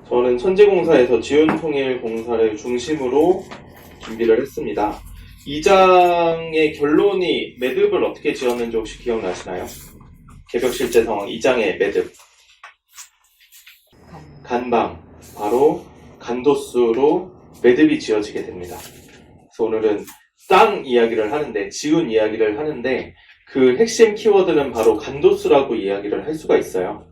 저는 천지공사에서 지훈통일공사를 중심으로 준비를 했습니다. 2장의 결론이 매듭을 어떻게 지었는지 혹시 기억나시나요? 개벽실제 상황 2장의 매듭. 간방, 바로 간도수로 매듭이 지어지게 됩니다. 그래서 오늘은 땅 이야기를 하는데, 지훈 이야기를 하는데, 그 핵심 키워드는 바로 간도수라고 이야기를 할 수가 있어요.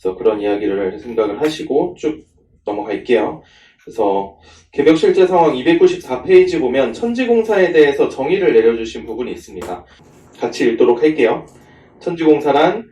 그래서 그런 이야기를 생각을 하시고 쭉 넘어갈게요. 그래서 개벽실제 상황 294페이지 보면 천지공사에 대해서 정의를 내려주신 부분이 있습니다. 같이 읽도록 할게요. 천지공사란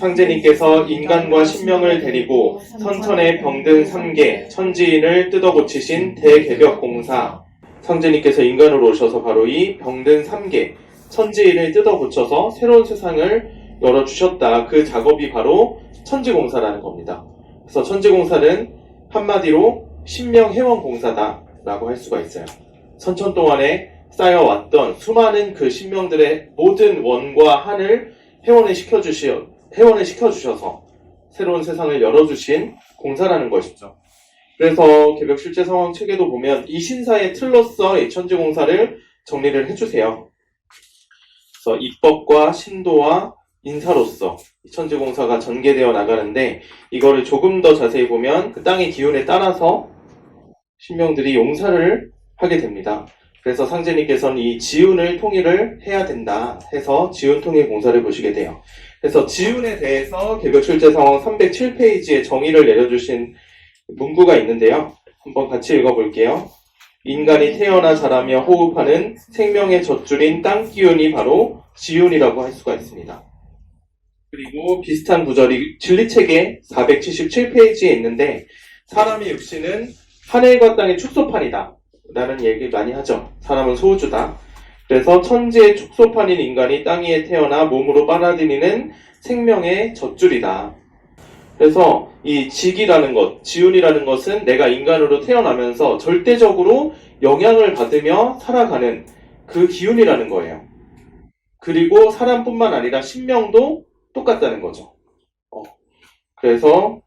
상제님께서 인간과 신명을 데리고 선천의 병든 3개 천지인을 뜯어고치신 대개벽공사. 상제님께서 인간으로 오셔서 바로 이 병든 3개 천지인을 뜯어고쳐서 새로운 세상을 열어주셨다. 그 작업이 바로 천지공사라는 겁니다. 그래서 천지공사는 한마디로 신명해원공사다 라고 할 수가 있어요. 선천 동안에 쌓여왔던 수많은 그 신명들의 모든 원과 한을 회원을 시켜주셔서 새로운 세상을 열어주신 공사라는 것이죠. 그래서 개벽실제 상황 책에도 보면 이 신사의 틀로서 이 천지공사를 정리를 해주세요. 그래서 입법과 신도와 인사로서 천지공사가 전개되어 나가는데, 이거를 조금 더 자세히 보면 그 땅의 기운에 따라서 신명들이 용사를 하게 됩니다. 그래서 상제님께서는 이 지훈을 통일을 해야 된다 해서 지훈통일공사를 보시게 돼요. 그래서 지훈에 대해서 개벽실제 상황 307페이지에 정의를 내려주신 문구가 있는데요. 한번 같이 읽어볼게요. 인간이 태어나 자라며 호흡하는 생명의 젖줄인 땅 기운이 바로 지훈이라고 할 수가 있습니다. 그리고 비슷한 구절이 진리책의 477페이지에 있는데, 사람의 육신은 하늘과 땅의 축소판이다 라는 얘기 많이 하죠. 사람은 소우주다. 그래서 천지의 축소판인 인간이 땅 위에 태어나 몸으로 빨아들이는 생명의 젖줄이다. 그래서 이 직이라는 것, 지훈이라는 것은 내가 인간으로 태어나면서 절대적으로 영향을 받으며 살아가는 그 기운이라는 거예요. 그리고 사람뿐만 아니라 신명도 똑같다는 거죠. 그래서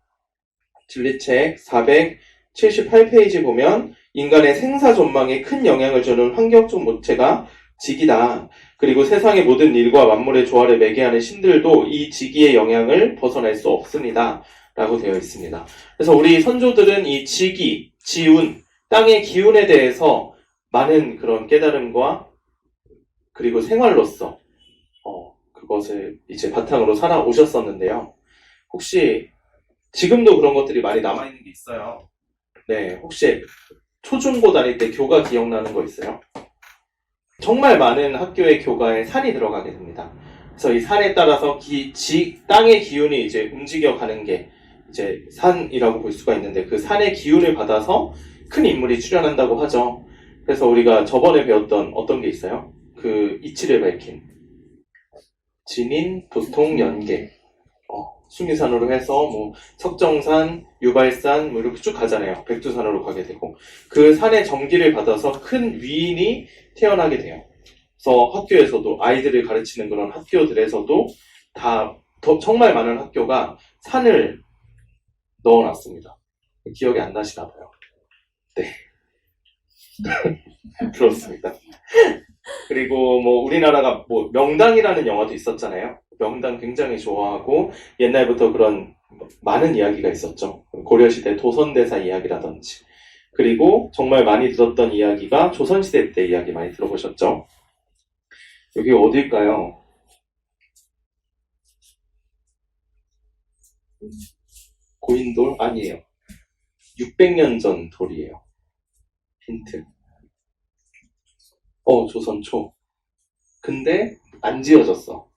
진리책 478페이지 보면 인간의 생사 전망에 큰 영향을 주는 환경적 모체가 직이다. 그리고 세상의 모든 일과 만물의 조화를 매개하는 신들도 이 직위의 영향을 벗어날 수 없습니다. 라고 되어 있습니다. 그래서 우리 선조들은 이 직위, 지운, 땅의 기운에 대해서 많은 그런 깨달음과 그리고 생활로서 그것을 이제 바탕으로 살아오셨었는데요. 혹시 지금도 그런 것들이 많이 남아있는 게 있어요. 네, 혹시 초중고 다닐 때 교가 기억나는 거 있어요? 정말 많은 학교의 교가에 산이 들어가게 됩니다. 그래서 이 산에 따라서 땅의 기운이 이제 움직여가는 게 이제 산이라고 볼 수가 있는데, 그 산의 기운을 받아서 큰 인물이 출현한다고 하죠. 그래서 우리가 저번에 배웠던 어떤 게 있어요? 그 이치를 밝힌 진인, 도통, 연계, 수미산으로 해서 뭐 석정산, 유발산 뭐 이렇게 쭉 가잖아요. 백두산으로 가게 되고, 그 산의 정기를 받아서 큰 위인이 태어나게 돼요. 그래서 학교에서도, 아이들을 가르치는 그런 학교들에서도 정말 많은 학교가 산을 넣어놨습니다. 기억이 안 나시나 봐요. 네. 그렇습니다. 그리고 뭐 우리나라가 뭐 명당이라는 영화도 있었잖아요. 명당 굉장히 좋아하고 옛날부터 그런 많은 이야기가 있었죠. 고려시대 도선대사 이야기라든지. 그리고 정말 많이 들었던 이야기가 조선시대 때 이야기 많이 들어보셨죠? 여기 어딜까요? 고인돌? 아니에요. 600년 전 돌이에요. 힌트. 조선초. 근데 안 지어졌어.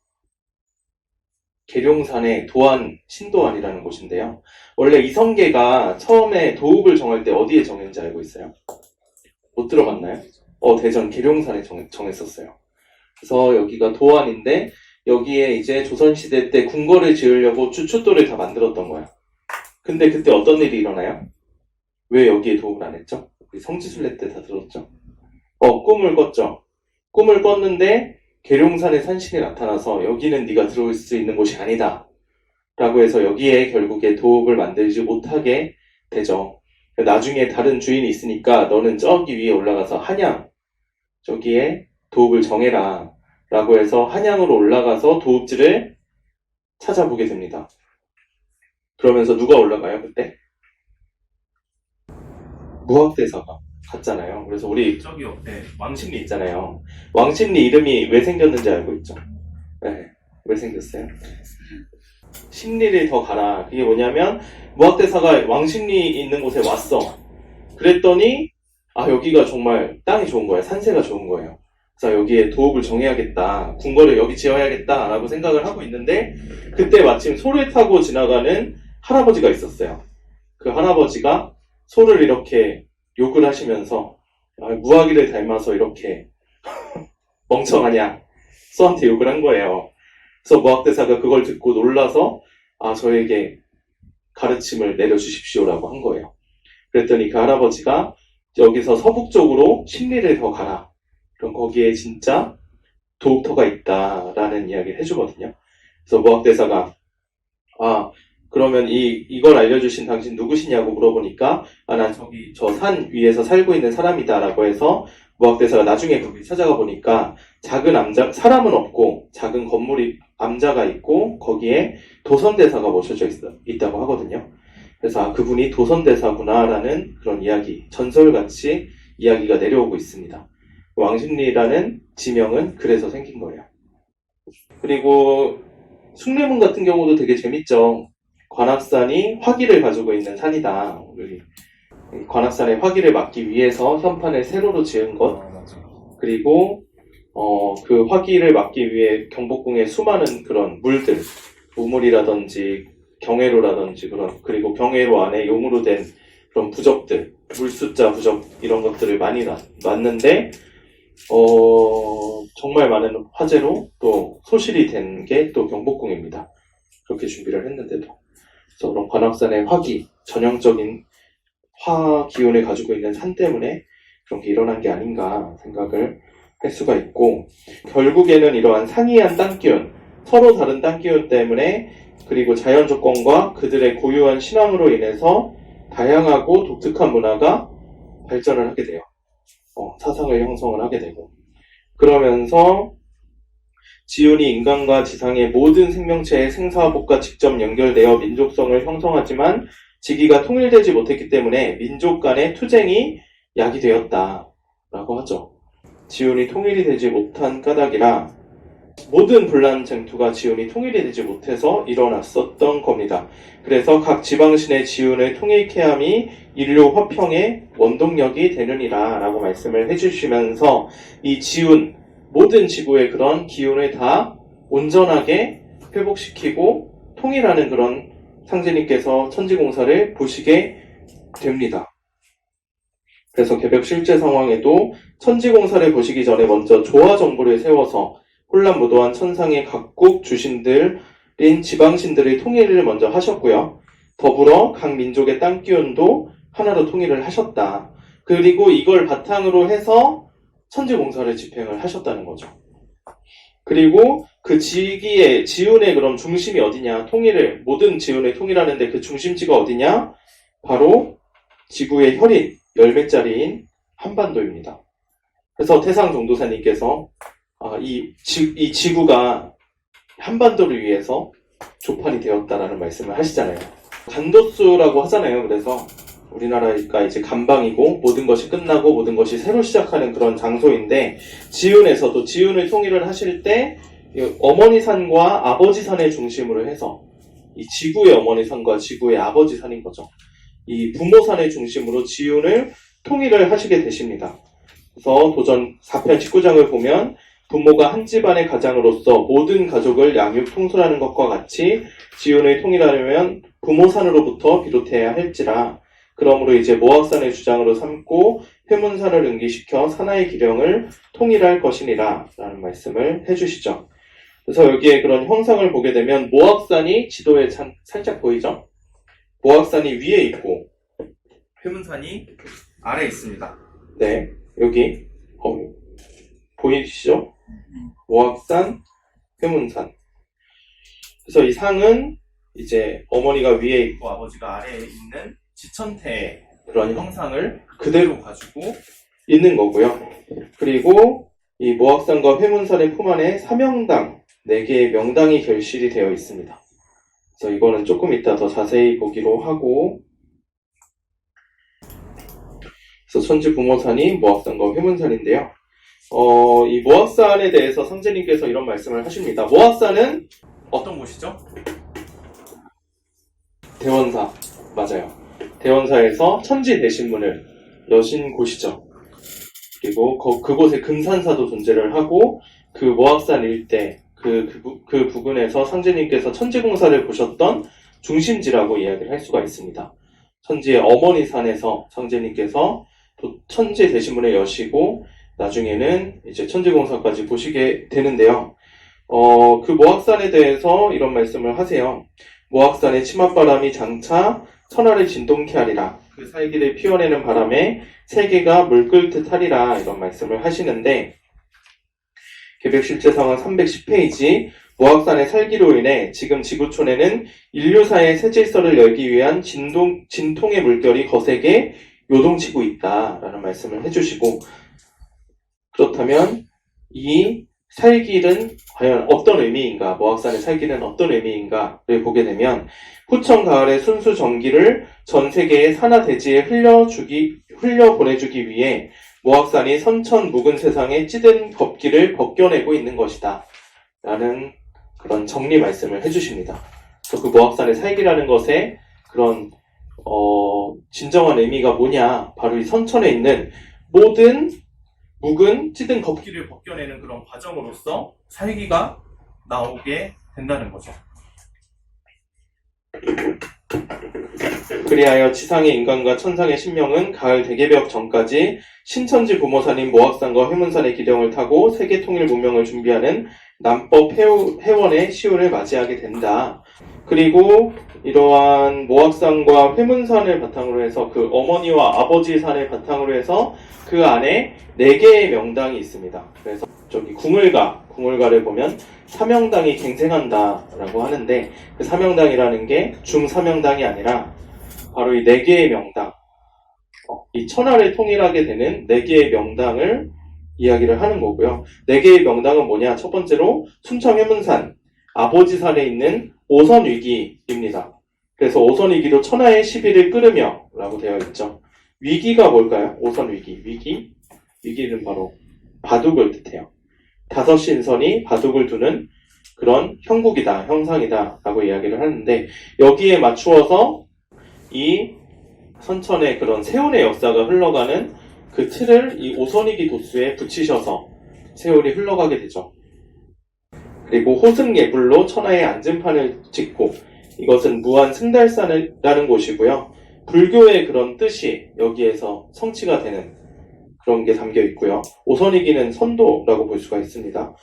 계룡산의 신도안이라는 곳인데요. 원래 이성계가 처음에 도읍을 정할 때 어디에 정했는지 알고 있어요? 못 들어봤나요? 대전 계룡산에 정했었어요. 그래서 여기가 도안인데, 여기에 이제 조선시대 때 궁궐을 지으려고 주춧돌을 다 만들었던 거야. 근데 그때 어떤 일이 일어나요? 왜 여기에 도읍을 안 했죠? 우리 성지순례 때 다 들었죠? 꿈을 꿨죠. 꿈을 꿨는데 계룡산의 산신이 나타나서 여기는 네가 들어올 수 있는 곳이 아니다 라고 해서 여기에 결국에 도읍을 만들지 못하게 되죠. 나중에 다른 주인이 있으니까 너는 저기 위에 올라가서 한양, 저기에 도읍을 정해라. 라고 해서 한양으로 올라가서 도읍지를 찾아보게 됩니다. 그러면서 누가 올라가요, 그때? 무학대사가 갔잖아요. 그래서 우리 저기 옆에 왕십리 있잖아요. 왕십리 이름이 왜 생겼는지 알고 있죠? 네, 왜 생겼어요? 십리를 더 가라. 그게 뭐냐면 무학대사가 왕십리 있는 곳에 왔어. 그랬더니 여기가 정말 땅이 좋은 거예요. 산세가 좋은 거예요. 그래서 여기에 도읍을 정해야겠다. 궁궐을 여기 지어야겠다. 라고 생각을 하고 있는데 그때 마침 소를 타고 지나가는 할아버지가 있었어요. 그 할아버지가 소를 이렇게 욕을 하시면서 무화기를 닮아서 이렇게 멍청하냐 소한테 욕을 한 거예요. 그래서 무학대사가 그걸 듣고 놀라서 저에게 가르침을 내려주십시오라고 한 거예요. 그랬더니 그 할아버지가 여기서 서북쪽으로 십리를 더 가라. 그럼 거기에 진짜 도읍터가 있다라는 이야기를 해주거든요. 그래서 무학대사가 그러면 이걸 알려주신 당신 누구시냐고 물어보니까 난 저기 저 산 위에서 살고 있는 사람이다라고 해서 무학대사가 나중에 거기 찾아가 보니까 작은 암자, 사람은 없고 작은 건물이 암자가 있고 거기에 도선대사가 모셔져 있다고 하거든요. 그래서 그분이 도선대사구나라는 그런 이야기, 전설같이 이야기가 내려오고 있습니다. 왕십리라는 지명은 그래서 생긴 거예요. 그리고 숭례문 같은 경우도 되게 재밌죠. 관악산이 화기를 가지고 있는 산이다. 관악산의 화기를 막기 위해서 현판을 세로로 지은 것. 그리고 그 화기를 막기 위해 경복궁에 수많은 그런 물들, 우물이라든지 경회로라든지 그리고 경회로 안에 용으로 된 그런 부적들, 물숫자 부적 이런 것들을 많이 놨는데 정말 많은 화재로 또 소실이 된 게 또 경복궁입니다. 그렇게 준비를 했는데도. 그래서 그런 관악산의 화기, 전형적인 화 기운을 가지고 있는 산 때문에 그런 게 일어난 게 아닌가 생각을 할 수가 있고, 결국에는 이러한 상이한 땅기운, 서로 다른 땅기운 때문에 그리고 자연 조건과 그들의 고유한 신앙으로 인해서 다양하고 독특한 문화가 발전을 하게 돼요. 사상을 형성을 하게 되고, 그러면서 지운이 인간과 지상의 모든 생명체의 생사복과 직접 연결되어 민족성을 형성하지만 지기가 통일되지 못했기 때문에 민족 간의 투쟁이 야기되었다라고 하죠. 지운이 통일이 되지 못한 까닭이라 모든 분란쟁투가 지운이 통일이 되지 못해서 일어났었던 겁니다. 그래서 각 지방신의 지운을 통일케 함이 인류 화평의 원동력이 되느니라 라고 말씀을 해주시면서 이 지운, 모든 지구의 그런 기운을 다 온전하게 회복시키고 통일하는 그런 상제님께서 천지공사를 보시게 됩니다. 그래서 개벽 실제 상황에도 천지공사를 보시기 전에 먼저 조화정부를 세워서 혼란무도한 천상의 각국 주신들인 지방신들의 통일을 먼저 하셨고요. 더불어 각 민족의 땅기운도 하나로 통일을 하셨다. 그리고 이걸 바탕으로 해서 천지공사를 집행을 하셨다는 거죠. 그리고 그 지운의 그런 중심이 어디냐, 모든 지운을 통일하는데 그 중심지가 어디냐? 바로 지구의 혈인, 열매짜리인 한반도입니다. 그래서 태상 정도사님께서 이 지구가 한반도를 위해서 조판이 되었다라는 말씀을 하시잖아요. 간도수라고 하잖아요. 그래서 우리나라가 이제 간방이고 모든 것이 끝나고 모든 것이 새로 시작하는 그런 장소인데, 지운에서도 지운을 통일을 하실 때 어머니 산과 아버지 산을 중심으로 해서 이 지구의 어머니 산과 지구의 아버지 산인 거죠. 이 부모 산을 중심으로 지운을 통일을 하시게 되십니다. 그래서 도전 4편 19장을 보면 부모가 한 집안의 가장으로서 모든 가족을 양육 통솔하는 것과 같이 지운을 통일하려면 부모산으로부터 비롯해야 할지라. 그러므로 이제 모악산을 주장으로 삼고 회문산을 응기시켜 산하의 기령을 통일할 것이니라 라는 말씀을 해주시죠. 그래서 여기에 그런 형상을 보게 되면 모악산이 지도에 살짝 보이죠? 모악산이 위에 있고 회문산이 아래에 있습니다. 네, 여기 보이시죠? 모악산, 회문산. 그래서 이 상은 이제 어머니가 위에 있고 아버지가 아래에 있는 지천태의 그런 형상을 그대로 가지고 있는 거고요. 그리고 이 모악산과 회문산의 품 안에 사명당 4개의 명당이 결실이 되어 있습니다. 그래서 이거는 조금 이따 더 자세히 보기로 하고, 그래서 천지부모산이 모악산과 회문산인데요. 이 모악산에 대해서 성제님께서 이런 말씀을 하십니다. 모악산은 어떤 곳이죠? 대원사, 맞아요. 대원사에서 천지 대신문을 여신 곳이죠. 그리고 그곳에 금산사도 존재를 하고, 그 모악산 일대 그 부근에서 성제님께서 천지공사를 보셨던 중심지라고 이야기를 할 수가 있습니다. 천지의 어머니 산에서 성제님께서 천지 대신문을 여시고 나중에는 이제 천지공사까지 보시게 되는데요. 그 모악산에 대해서 이런 말씀을 하세요. 모악산의 치맛바람이 장차 천하를 진동케 하리라. 그 살기를 피워내는 바람에 세계가 물끓듯 하리라. 이런 말씀을 하시는데, 개벽실제상황 310페이지, 모악산의 살기로 인해 지금 지구촌에는 인류사의 새 질서를 열기 위한 진통의 물결이 거세게 요동치고 있다라는 말씀을 해주시고, 그렇다면 이 살길은 과연 어떤 의미인가, 모악산의 살길은 어떤 의미인가를 보게 되면, 후천 가을의 순수 전기를 전 세계의 산하 대지에 흘려보내주기 위해 모악산이 선천 묵은 세상에 찌든 겁기를 벗겨내고 있는 것이다 라는 그런 정리 말씀을 해주십니다. 그래서 그 모악산의 살기라는 것에 그런 진정한 의미가 뭐냐, 바로 이 선천에 있는 모든 묵은 찌든 겁기를 벗겨내는 그런 과정으로서 살기가 나오게 된다는 거죠. 그리하여 지상의 인간과 천상의 신명은 가을 대개벽 전까지 신천지 부모산인 모악산과 회문산의 기령을 타고 세계 통일 문명을 준비하는 남법 회원의 시효를 맞이하게 된다. 그리고 이러한 모악산과 회문산을 바탕으로 해서 그 어머니와 아버지 산을 바탕으로 해서 그 안에 4개의 명당이 있습니다. 그래서 저기 궁을가를 보면 사명당이 갱생한다라고 하는데, 그 사명당이라는 게 중사명당이 아니라 바로 이 4개의 명당, 이 천하를 통일하게 되는 4개의 명당을 이야기를 하는 거고요. 4개의 명당은 뭐냐? 첫 번째로 순천회문산, 아버지산에 있는 오선위기입니다. 그래서 오선위기로 천하의 시비를 끌으며 라고 되어 있죠. 위기가 뭘까요? 오선위기. 위기는 바로 바둑을 뜻해요. 5신선이 바둑을 두는 그런 형국이다, 형상이다 라고 이야기를 하는데, 여기에 맞추어서 이 선천의 그런 세운의 역사가 흘러가는 그 틀을 이 오선위기 도수에 붙이셔서 세월이 흘러가게 되죠. 그리고 호승예불로 천하의 안전판을 찍고, 이것은 무한 승달산이라는 곳이고요. 불교의 그런 뜻이 여기에서 성취가 되는 그런 게 담겨 있고요. 오선위기는 선도라고 볼 수가 있습니다.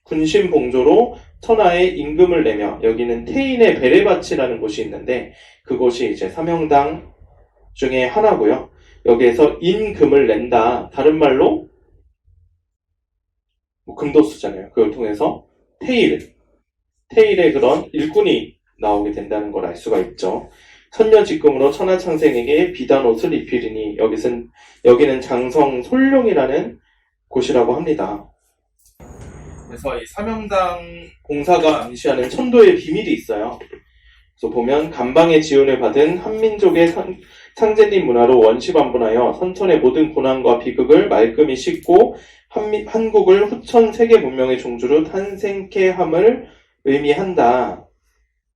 군신봉조로 천하에 임금을 내며, 여기는 태인의 베레바치라는 곳이 있는데 그곳이 이제 사명당 중에 하나고요. 여기에서 임금을 낸다. 다른 말로 금도수잖아요. 그걸 통해서 태일의 그런 일꾼이 나오게 된다는 걸 알 수가 있죠. 선녀직금으로 천하창생에게 비단 옷을 입히리니, 여기는 장성 솔룡이라는 곳이라고 합니다. 그래서 이 사명당 공사가 암시하는 천도의 비밀이 있어요. 그래서 보면 간방의 지원을 받은 한민족의 상제님 문화로 원시반분하여 선천의 모든 고난과 비극을 말끔히 씻고 한국을 후천 세계 문명의 종주로 탄생케 함을 의미한다.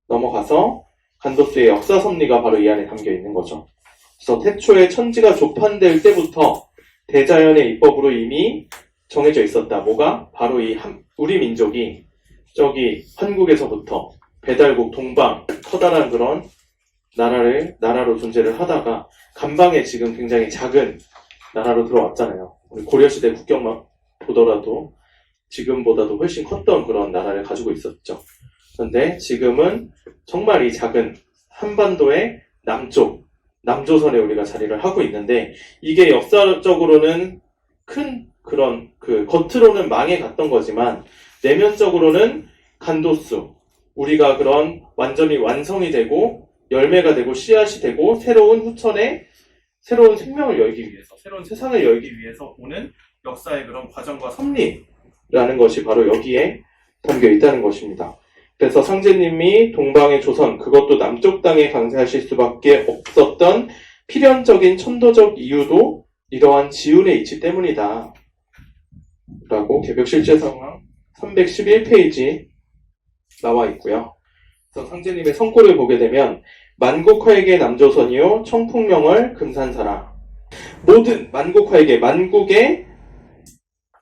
넘어가서 간도스의 역사 섭리가 바로 이 안에 담겨 있는 거죠. 그래서 태초에 천지가 조판될 때부터 대자연의 입법으로 이미 정해져 있었다. 뭐가? 바로 우리 민족이 저기 한국에서부터 배달국 동방 커다란 그런 나라로 존재를 하다가 간방에 지금 굉장히 작은 나라로 들어왔잖아요. 우리 고려시대 국경만 보더라도 지금보다도 훨씬 컸던 그런 나라를 가지고 있었죠. 그런데 지금은 정말 이 작은 한반도의 남조선에 우리가 자리를 하고 있는데, 이게 역사적으로는 큰 그런 겉으로는 망해 갔던 거지만 내면적으로는 간도수, 우리가 그런 완전히 완성이 되고 열매가 되고 씨앗이 되고 새로운 후천에 새로운 생명을 열기 위해서, 새로운 세상을 열기 위해서 오는 역사의 그런 과정과 섭리라는 것이 바로 여기에 담겨 있다는 것입니다. 그래서 상제님이 동방의 조선, 그것도 남쪽 땅에 강세하실 수밖에 없었던 필연적인 천도적 이유도 이러한 지운의 이치 때문이다. 라고 개벽실제상황 311페이지 나와 있고요. 그래서 상제님의 성구를 보게 되면 만국화에게 남조선이요 청풍명월 금산사라. 모든 만국화에게, 만국의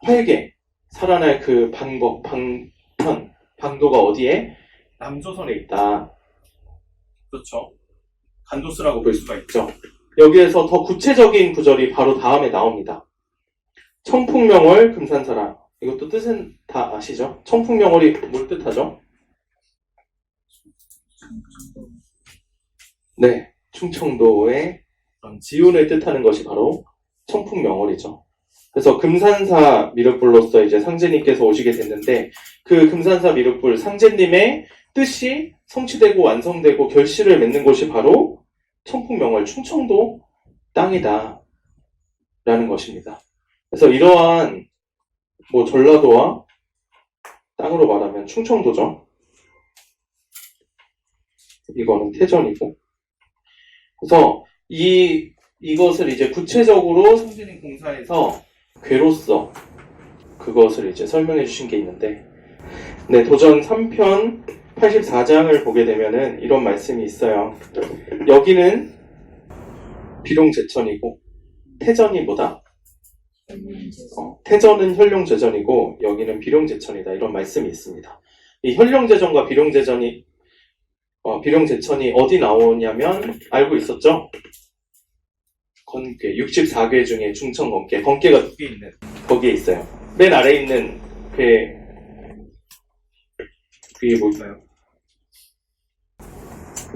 활개, 살아날 그 방법, 방편, 방도가 어디에? 남조선에 있다. 그렇죠. 간도스라고 볼 수가 있죠. 여기에서 더 구체적인 구절이 바로 다음에 나옵니다. 청풍명월 금산사라. 이것도 뜻은 다 아시죠? 청풍명월이 뭘 뜻하죠? 네, 충청도의 지운을 뜻하는 것이 바로 청풍명월이죠. 그래서 금산사 미륵불로서 이제 상제님께서 오시게 됐는데 그 금산사 미륵불 상제님의 뜻이 성취되고 완성되고 결실을 맺는 곳이 바로 청풍명월 충청도 땅이다 라는 것입니다. 그래서 이러한 전라도와 땅으로 말하면 충청도죠. 이거는 태전이고. 그래서 이것을 이제 구체적으로 상제님 공사에서 괴로서 그것을 이제 설명해 주신 게 있는데, 네, 도전 3편 84장을 보게 되면은 이런 말씀이 있어요. 여기는 비룡제천이고 태전이 뭐다? 태전은 현룡제전이고 여기는 비룡제천이다. 이런 말씀이 있습니다. 이 현룡제전과 비룡제천이 어디 나오냐면 알고 있었죠? 건괴, 64괴 중에 중천건괴, 건괴가 2개 있는 거기에 있어요. 맨 아래에 있는 그게 뭘까요?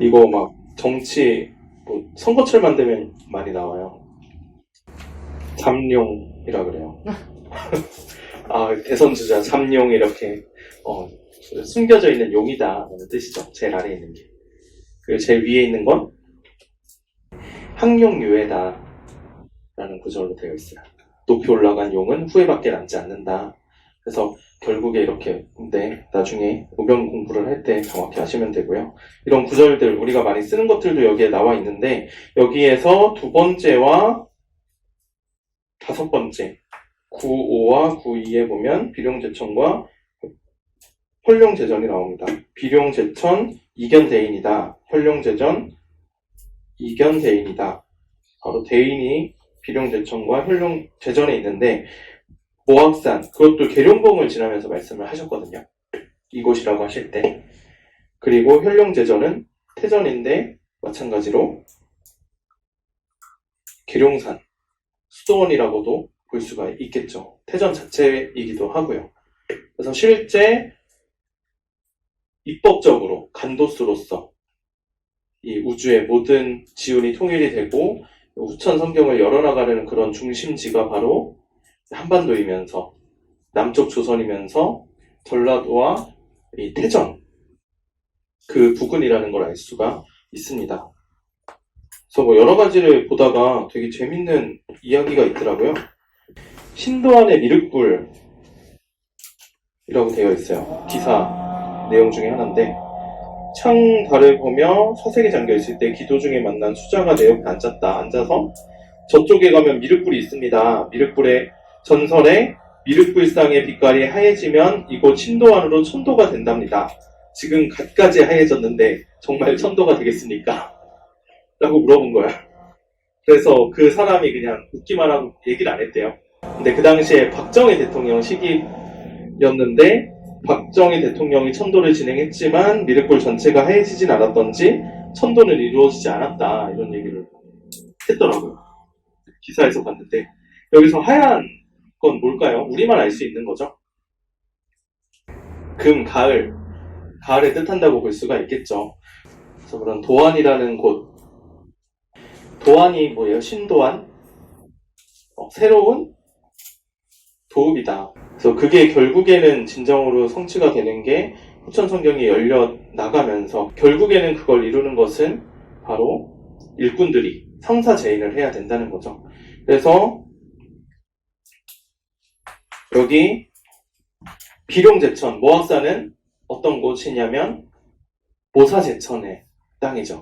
이거 막 정치 선거철 만들면 많이 나와요. 잠룡이라 그래요. 대선 주자 잠룡 이렇게 숨겨져 있는 용이다 라는 뜻이죠. 제일 아래에 있는 게. 그리고 제일 위에 있는 건 항용유해다 라는 구절로 되어 있어요. 높이 올라간 용은 후회밖에 남지 않는다. 그래서 결국에 이렇게, 근데 나중에 우병 공부를 할 때 정확히 하시면 되고요. 이런 구절들 우리가 많이 쓰는 것들도 여기에 나와 있는데 여기에서 2번째와 5번째 9.5와 9.2에 보면 비룡제천과 현룡제전이 나옵니다. 비룡제천 이견대인이다. 현룡제전 이견대인이다. 바로 대인이 비룡제천과 현룡제전에 있는데 모악산, 그것도 계룡봉을 지나면서 말씀을 하셨거든요. 이곳이라고 하실 때. 그리고 현룡제전은 태전인데 마찬가지로 계룡산, 수도원이라고도 볼 수가 있겠죠. 태전 자체이기도 하고요. 그래서 실제 입법적으로 간도스로서 이 우주의 모든 지운이 통일이 되고 후천 성경을 열어나가는 그런 중심지가 바로 한반도이면서 남쪽 조선이면서 전라도와 이 태전 그 부근이라는 걸 알 수가 있습니다. 그래서 여러 가지를 보다가 되게 재밌는 이야기가 있더라고요. 신도안의 미륵불이라고 되어 있어요. 기사 내용 중에 하나인데 창달을 보며 사색이 잠겨있을 때 기도 중에 만난 수자가 내 옆에 앉아서 저쪽에 가면 미륵불이 있습니다. 미륵불의 전설에 미륵불상의 빛깔이 하얘지면 이곳 신도안으로 천도가 된답니다. 지금 갖가지 하얘졌는데 정말 천도가 되겠습니까? 라고 물어본 거야. 그래서 그 사람이 그냥 웃기만 하고 얘기를 안 했대요. 근데 그 당시에 박정희 대통령 시기였는데 박정희 대통령이 천도를 진행했지만 미륵불 전체가 하얘지진 않았던지 천도는 이루어지지 않았다 이런 얘기를 했더라고요. 기사에서 봤는데 여기서 하얀 건 뭘까요? 우리만 알 수 있는 거죠. 가을에 뜻한다고 볼 수가 있겠죠. 그래서 그런 도안이라는 곳, 도안이 뭐예요? 신도안? 새로운 도읍이다. 그래서 그게 결국에는 진정으로 성취가 되는 게 후천 성경이 열려 나가면서 결국에는 그걸 이루는 것은 바로 일꾼들이 성사제인을 해야 된다는 거죠. 그래서 여기 비룡제천 모악산은 어떤 곳이냐면 모사제천의 땅이죠.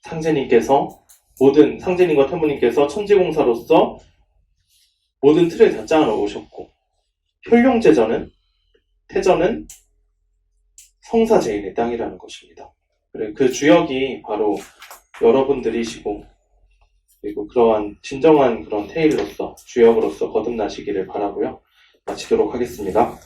상제님과 태무님께서 천지공사로서 모든 틀을 다 짜아 놓으셨고, 태전은 성사제인의 땅이라는 것입니다. 그리고 그 주역이 바로 여러분들이시고, 그리고 그러한 진정한 그런 테일로서, 주역으로서 거듭나시기를 바라고요. 마치도록 하겠습니다.